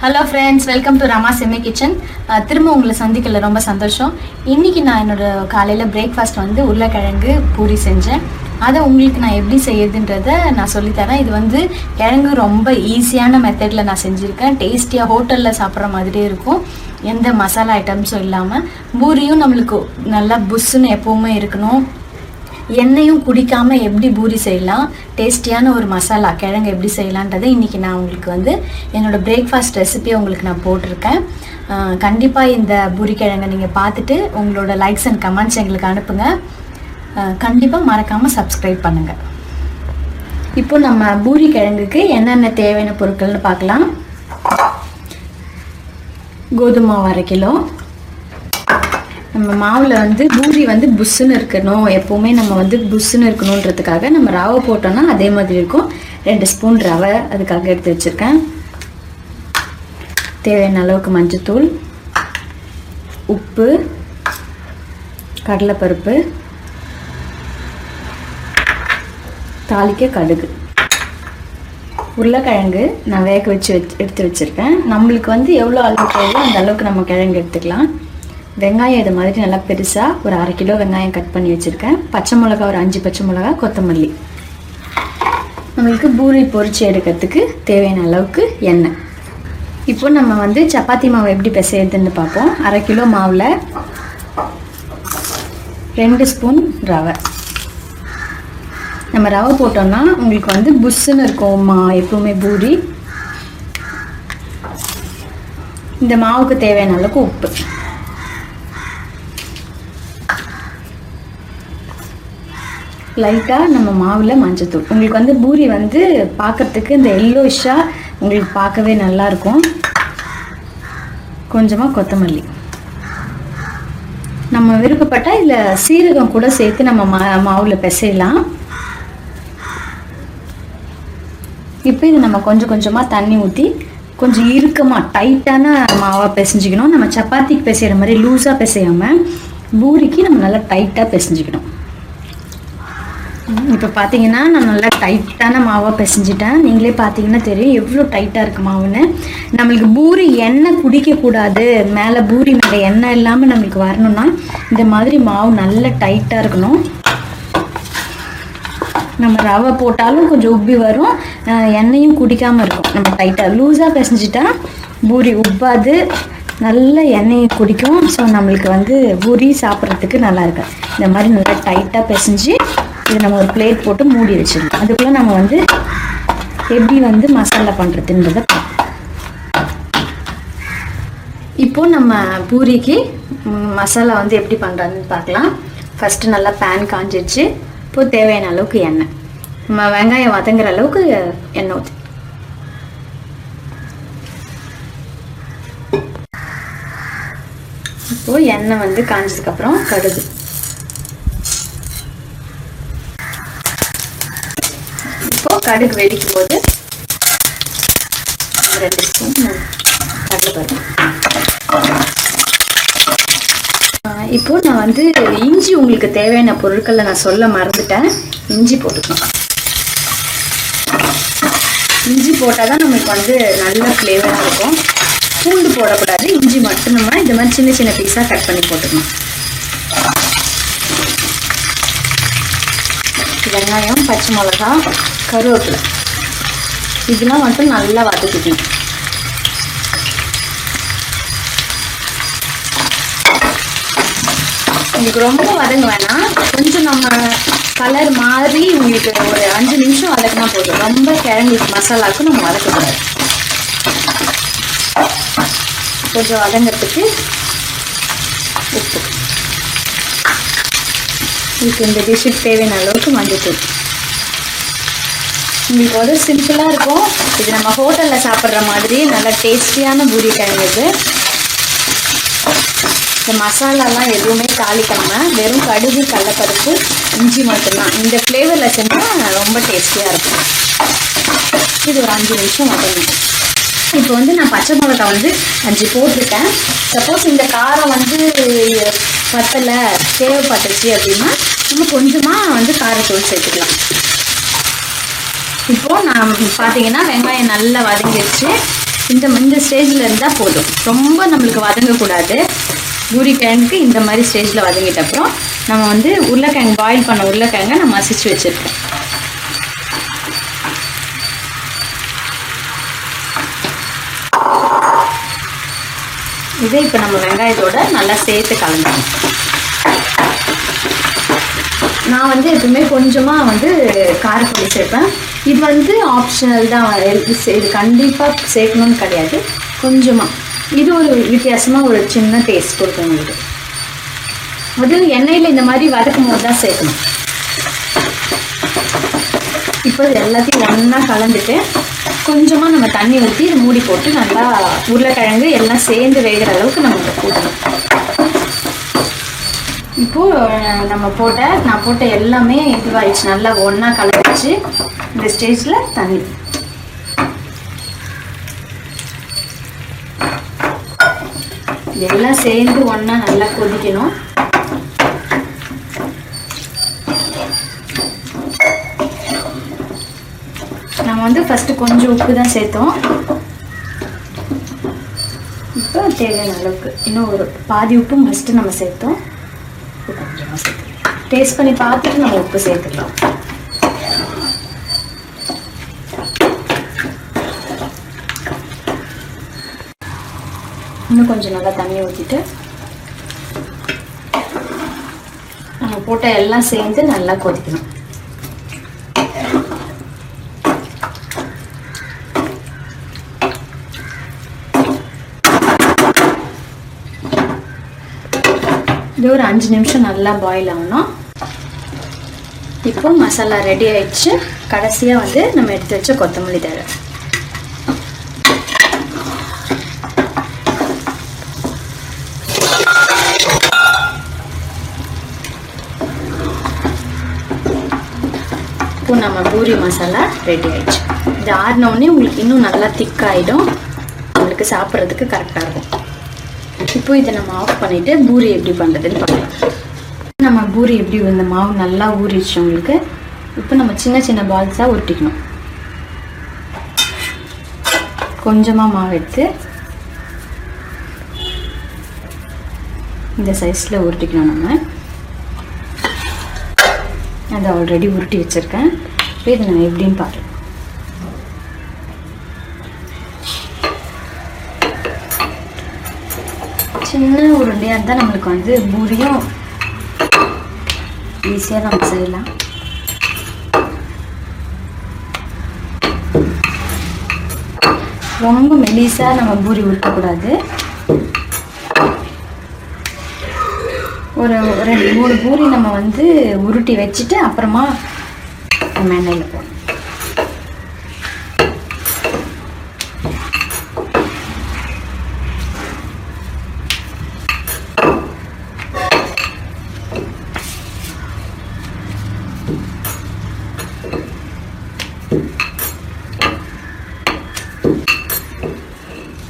Hello friends, welcome to Rama semi kitchen. திரும்ப உங்களை சந்திக்கல ரொம்ப சந்தோஷம். இன்றைக்கி நான் என்னோடய காலையில் பிரேக்ஃபாஸ்ட் வந்து உருளைக்கிழங்கு பூரி செஞ்சேன். அதை உங்களுக்கு நான் எப்படி செய்யுதுன்றதை நான் சொல்லித்தரேன். இது வந்து கிழங்கு ரொம்ப ஈஸியான மெத்தடில் நான் செஞ்சுருக்கேன். டேஸ்டியாக ஹோட்டலில் சாப்பிட்ற மாதிரியே இருக்கும், எந்த மசாலா ஐட்டம்ஸும் இல்லாமல். பூரியும் நம்மளுக்கு நல்லா புஷ்ஷுன்னு எப்போவுமே இருக்கணும். எண்ணெயும் குடிக்காமல் எப்படி பூரி செய்யலாம், டேஸ்டியான ஒரு மசாலா கிழங்கு எப்படி செய்யலான்றதை இன்றைக்கி நான் உங்களுக்கு வந்து என்னோடய பிரேக்ஃபாஸ்ட் ரெசிபியை உங்களுக்கு நான் போட்டிருக்கேன். கண்டிப்பாக இந்த பூரி கிழங்கை நீங்கள் பார்த்துட்டு உங்களோட லைக்ஸ் அண்ட் கமெண்ட்ஸ் எங்களுக்கு அனுப்புங்க. கண்டிப்பாக மறக்காமல் சப்ஸ்கிரைப் பண்ணுங்கள். இப்போ நம்ம பூரி கிழங்குக்கு என்னென்ன தேவையான பொருட்கள்னு பார்க்கலாம். கோதுமை மாவு 1/2 கிலோ. நம்ம மாவில் வந்து பூரி வந்து புஷ்ஷுன்னு இருக்கணும், எப்போவுமே நம்ம வந்து புஷ்ஷுன்னு இருக்கணுன்றதுக்காக நம்ம ரவை போட்டோன்னா அதே மாதிரி இருக்கும். 2 ஸ்பூன் ரவை அதுக்காக எடுத்து வச்சுருக்கேன். தேவையான அளவுக்கு மஞ்சத்தூள், உப்பு, கடலைப்பருப்பு, தாளிக்க கடுகு, உருளைக்கிழங்கு நான் வேக வச்சு எடுத்து வச்சுருக்கேன். நம்மளுக்கு வந்து எவ்வளோ அளவு தேவையோ அந்த அளவுக்கு நம்ம கிழங்கு எடுத்துக்கலாம். வெங்காயம் இது மாதிரி நல்லா பெருசாக ஒரு 1/2 கிலோ வெங்காயம் கட் பண்ணி வச்சுருக்கேன். பச்சை மிளகா ஒரு 5 பச்சை மிளகா, கொத்தமல்லி. நம்மளுக்கு பூரி பொரிச்சு எடுக்கிறதுக்கு தேவையான அளவுக்கு எண்ணெய். இப்போ நம்ம வந்து சப்பாத்தி மாவு எப்படி பிசையுதுன்னு பார்ப்போம். 1/2 கிலோ மாவில் 2 ஸ்பூன் ரவை. நம்ம ரவை போட்டோம்னா உங்களுக்கு வந்து புஷ்ஷுன்னு இருக்கும் எப்பவுமே பூரி. இந்த மாவுக்கு தேவையான அளவுக்கு உப்பு, லைட்டாக நம்ம மாவில் மஞ்சத்தூள். உங்களுக்கு வந்து பூரி வந்து பார்க்குறதுக்கு இந்த எல்லோயிஷாக உங்களுக்கு பார்க்கவே நல்லாயிருக்கும். கொஞ்சமாக கொத்தமல்லி. நம்ம விருப்பப்பட்டால் இதில் சீரகம் கூட சேர்த்து நம்ம மாவில் பிசையலாம். இப்போ இது நம்ம கொஞ்சம் கொஞ்சமாக தண்ணி ஊற்றி கொஞ்சம் இறுக்கமாக டைட்டான மாவாக பிசைஞ்சிக்கணும். நம்ம சப்பாத்திக்கு பிசைகிற மாதிரி லூஸாக பிசையாமல் பூரிக்கு நம்ம நல்லா டைட்டாக பிசைஞ்சிக்கணும். இப்போ பார்த்தீங்கன்னா நான் நல்லா டைட்டான மாவாக பிசைஞ்சிட்டேன். நீங்களே பார்த்தீங்கன்னா தெரியும் எவ்வளோ டைட்டாக இருக்குது மாவுன்னு. நம்மளுக்கு பூரி எண்ணெய் குடிக்கக்கூடாது, மேலே பூரி மேலே எண்ணெய் இல்லாமல் நம்மளுக்கு வரணும்னா இந்த மாதிரி மாவு நல்லா டைட்டாக இருக்கணும். நம்ம ரவை போட்டாலும் கொஞ்சம் உப்பி வரும், எண்ணெயும் குடிக்காமல் இருக்கும். நம்ம டைட்டாக லூஸாக பிசைஞ்சிட்டா பூரி உப்பாது, நல்ல எண்ணெயை குடிக்கும். ஸோ நம்மளுக்கு வந்து பூரி சாப்பிட்றதுக்கு நல்லா இருக்கு. இந்த மாதிரி நல்லா டைட்டாக பிசைஞ்சு இது நம்ம ஒரு பிளேட் போட்டு மூடி வச்சிடலாம். அதுக்குள்ளே நம்ம வந்து எப்படி வந்து மசாலா பண்ணுறதுன்றத இப்போது நம்ம பூரிக்கு மசாலா வந்து எப்படி பண்ணுறதுன்னு பார்க்கலாம். ஃபஸ்ட்டு நல்லா பேன் காஞ்சிடுச்சு. இப்போது தேவையான அளவுக்கு எண்ணெய், நம்ம வெங்காயம் வதங்குற அளவுக்கு எண்ணெய் ஊற்றி இப்போது எண்ணெய் வந்து காஞ்சதுக்கப்புறம் கடுகு, இப்போது கடுகு வெடிக்கும் போது 2 ஸ்பூன் கடலைப்பருப்பு. இப்போது நான் வந்து இஞ்சி, உங்களுக்கு தேவையான பொருட்களை நான் சொல்ல மறந்துட்டேன். இஞ்சி போட்டுக்கலாம். இஞ்சி போட்டால் தான் நம்மளுக்கு வந்து நல்ல ஃப்ளேவராக இருக்கும். பூண்டு போடக்கூடாது, இஞ்சி மட்டும் நம்ம இந்த மாதிரி சின்ன சின்ன பீஸாக கட் பண்ணி போட்டுக்கணும். வெங்காயம், பச்சை மிளகா, கருவேப்பிலை இதெல்லாம் மட்டும் நல்லா வதக்கிக்கணும். உங்களுக்கு ரொம்ப வதங்க வேணாம், கொஞ்சம் நம்ம கலர் மாறி உங்களுக்கு ஒரு 5 நிமிஷம் வதக்கினா போதும். ரொம்ப கிழங்கு மசாலாவுக்கு நம்ம வதக்கக்கூடாது. கொஞ்சம் வதங்கிறதுக்கு உப்பு, இதுக்கு இந்த டிஷ்ஷுக்கு தேவையான அளவுக்கு மஞ்சத்தூள். உங்களுக்கு வந்து சிம்பிளாக இருக்கும். இது நம்ம ஹோட்டலில் சாப்பிட்ற மாதிரி நல்ல டேஸ்டியான பூரி கிழங்கு. இது இந்த மசாலாலாம் எதுவுமே தாளிக்காமல் வெறும் கடுகு, கடலைப்பருப்பு, இஞ்சி மட்டும்தான். இந்த ஃப்ளேவரில் செஞ்சால் ரொம்ப டேஸ்டியாக இருக்கும். இது ஒரு 5 நிமிஷம் வதங்கணும். இப்போ வந்து நான் பச்சை மிளகா வந்து 5 போட்டிருக்கேன். சப்போஸ் இந்த காரம் வந்து பத்தலை, தேவைப்பட்டுச்சு அப்படின்னா நம்ம கொஞ்சமாக வந்து காரத்தூள் சேர்த்துக்கலாம். இப்போது நான் பார்த்தீங்கன்னா வெங்காயம் நல்லா வதங்கிடுச்சு. இந்த ஸ்டேஜில் இருந்தால் போதும், ரொம்ப நம்மளுக்கு வதங்கக்கூடாது. பூரி கிழங்குக்கு இந்த மாதிரி ஸ்டேஜில் வதங்கிட்ட அப்புறம் நம்ம வந்து உருளைக்கிழங்கு பாயில் பண்ண உருளைக்கிழங்கை நம்ம மசிச்சு வச்சுருக்கோம். இதை இப்போ நம்ம வெங்காயத்தோட நல்லா சேர்த்து கலந்துக்கணும். நான் வந்து எப்பவுமே கொஞ்சமாக வந்து காரப்பொடி சேர்ப்பேன். இது வந்து ஆப்ஷனல் தான், இது கண்டிப்பாக சேர்க்கணும்னு கிடையாது, கொஞ்சமாக. இது ஒரு வித்தியாசமாக ஒரு சின்ன டேஸ்ட் கொடுக்கும் உங்களுக்கு. அது எண்ணெயில் இந்த மாதிரி வதக்கும் போது தான் சேர்க்கணும். இப்போ இது எல்லாத்தையும் ஒன்றா கலந்துட்டு கொஞ்சமாக நம்ம தண்ணி ஊற்றி இது மூடி போட்டு நல்லா உருளைக்கிழங்கு எல்லாம் சேர்ந்து வேகிற அளவுக்கு நம்ம போடணும். இப்போது நான் போட்ட எல்லாமே இதுவாகிடுச்சு, நல்லா ஒன்றா கலந்துச்சு. இந்த ஸ்டேஜில் தண்ணி இதெல்லாம் சேர்ந்து ஒன்றா நல்லா கொதிக்கணும். நம்ம வந்து ஃபஸ்ட்டு கொஞ்சம் உப்பு தான் சேர்த்தோம். இப்போ தேவையான அளவுக்கு இன்னும் ஒரு பாதி உப்பும் ஃபஸ்ட்டு நம்ம சேர்த்தோம். கொஞ்சமாக சேர்த்துக்கலாம், டேஸ்ட் பண்ணி பார்த்துட்டு நம்ம உப்பு சேர்த்துக்கலாம். இன்னும் கொஞ்சம் நல்லா தண்ணி ஊற்றிட்டு நம்ம போட்ட எல்லாம் சேர்ந்து நல்லா கொதிக்கணும். இது ஒரு 5 நிமிஷம் நல்லா பாயில் ஆகணும். இப்போ மசாலா ரெடி ஆயிடுச்சு. கடைசியாக வந்து நம்ம எடுத்து வச்ச கொத்தமல்லி தழை. இப்போ நம்ம பூரி மசாலா ரெடி ஆயிடுச்சு. இது ஆறினோடனே உங்களுக்கு இன்னும் நல்லா திக்காயிடும், உங்களுக்கு சாப்பிட்றதுக்கு கரெக்டாக இருக்கும். இப்போ இதை நம்ம ஆஃப் பண்ணிவிட்டு பூரி எப்படி பண்ணுறதுன்னு பார்க்கலாம். நம்ம பூரி எப்படி இந்த மாவு நல்லா ஊறிடுச்சு உங்களுக்கு. இப்போ நம்ம சின்ன சின்ன பால்ஸாக உருட்டிக்கணும். கொஞ்சமாக மாவு எடுத்து இந்த சைஸில் உருட்டிக்கணும். நம்ம அதை ஆல்ரெடி உருட்டி வச்சுருக்கேன். இப்போ இதை நான் எப்படின்னு பார்க்கலாம். சின்ன உருண்டையாக இருந்தால் நம்மளுக்கு வந்து பூரியும் ஈஸியாக நம்ம செய்யலாம். ரொம்ப மெலிசாக நம்ம பூரி உருட்டக்கூடாது. ஒரு 2-3 பூரி நம்ம வந்து உருட்டி வச்சுட்டு அப்புறமா நம்ம எண்ணெயில் போடணும்.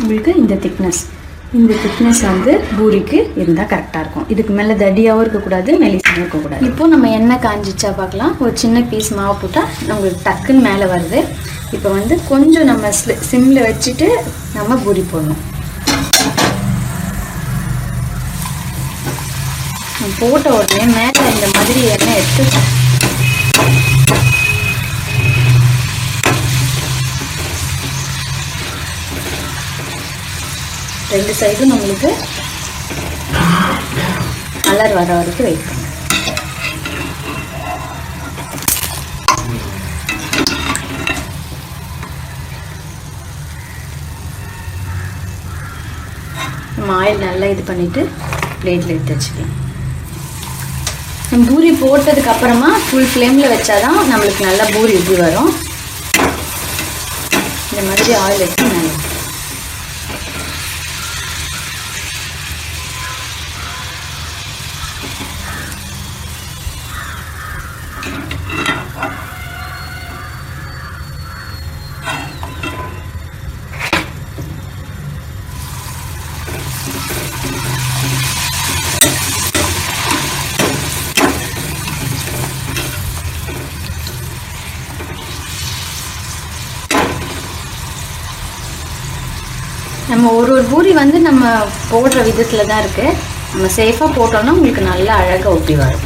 உங்களுக்கு இந்த திக்னஸ் வந்து பூரிக்கு இருந்தால் கரெக்டாக இருக்கும். இதுக்கு மேலே தடியாகவும் இருக்கக்கூடாது, மெலிசாகவும் இருக்கக்கூடாது. இப்போ நம்ம எண்ணெய் காஞ்சிச்சா பார்க்கலாம். ஒரு சின்ன பீஸ் மாவு போட்டால் நம்மளுக்கு டக்குன்னு மேலே வருது. இப்போ வந்து கொஞ்சம் நம்ம சிம்மில் வச்சுட்டு நம்ம பூரி போடணும். போட்ட உடனே மேலே இந்த மாதிரி எண்ணெய் எடுத்து ரெண்டு சைடும் நம்மளுக்கு கலர் வர வரைக்கும் வெயிட் பண்ணுங்க. ஆயில் நல்லா இது பண்ணிட்டு பிளேட்டில் எடுத்து வச்சுக்கலாம். நம்ம பூரி போட்டதுக்கு அப்புறமா ஃபுல் ஃப்ளேமில் வச்சாதான் நம்மளுக்கு நல்லா பூரி இப்படி வரும். இந்த மாதிரி ஆயில் எடுத்து நல்லா நம்ம ஒரு பூரி வந்து நம்ம போடுற விதத்தில் தான் இருக்குது. நம்ம சேஃபாக போட்டோம்னா உங்களுக்கு நல்லா அழகாக ஒப்பி வரும்.